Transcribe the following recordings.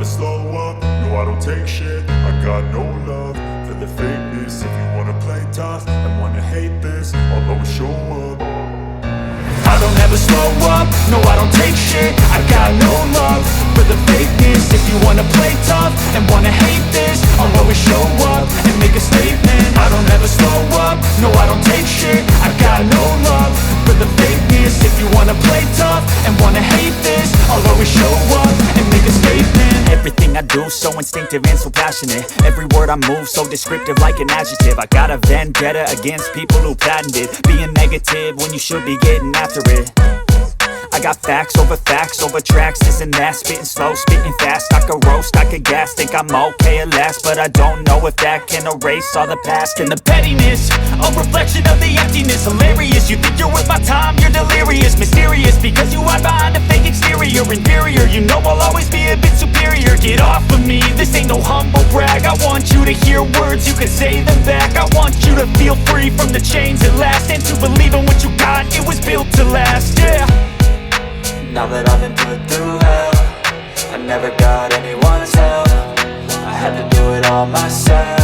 slow up, no I don't take shit. I got no love for the fakeness. If you wanna play tough and wanna hate this, I'll always show up. I don't ever slow up, no I don't take shit. I got no love for the fakeness. If you wanna play tough and wanna hate this, I'll always show up and make a statement. I don't ever slow up, no I don't take shit. I got no love for the fakeness. If you wanna play tough and wanna hate this, I'll always show up and make a statement. Everything I do so instinctive and so passionate. Every word I move so descriptive like an adjective. I got a vendetta against people who patented being negative when you should be getting after it. I got facts over tracks, this and that. Spitting slow, spitting fast, I could roast, I could gas. Think I'm okay at last, but I don't know if that can erase all the past. And the pettiness, a reflection of the emptiness. Hilarious, you think you're worth my time, you're delirious. Mysterious, because you hide behind a fake exterior. Inferior, you know I'll always be a bit superior. Get off of me, this ain't no humble brag. I want you to hear words, you can say them back. I want you to feel free from the chains at last, and to believe in what you got, it was built to last, yeah. Now that I've been put through hell, I never got anyone's help. I had to do it all myself.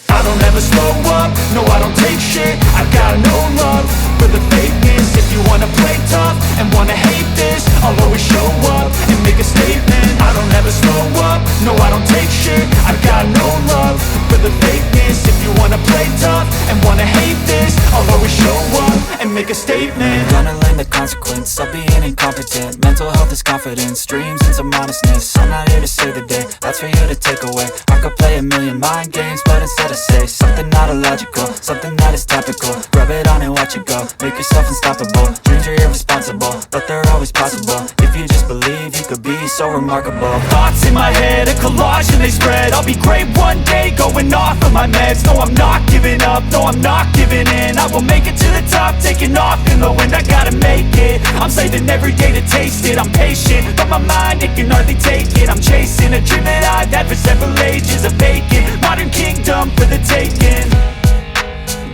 I don't ever slow up, no I don't take shit. I got no love for the fakeness. If you wanna play tough and wanna hate this, I'll always show up and make a statement. I don't ever slow up, no I don't take shit. I got no love for the fakeness. If you wanna play tough and wanna hate this, I'll always show up and make a statement. Gonna learn the consequence of being incompetent. Mental health is confidence, dreams and some honestness. I'm not here to save the day, that's for you to take away. I could play a million mind games, but instead I say something not illogical, something that is topical. Rub it on and watch it go, make yourself unstoppable. Dreams are irresponsible, but they're always possible. If you just believe, you could be so remarkable. Thoughts in my head, a collage and they spread. I'll be great one day, going off of my meds. No, I'm not giving up, no, I'm not giving in. I will make it to the top, taking off in the wind. I gotta make it, I'm saving every day to taste it. I'm patient, but my mind, it can hardly take it. I'm chasing a dream that I've had for several ages. A vacant, modern kingdom for the taking.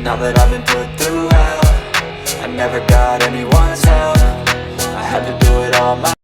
Now that I've been put through hell, I never got anyone's help. I had to do it all myself.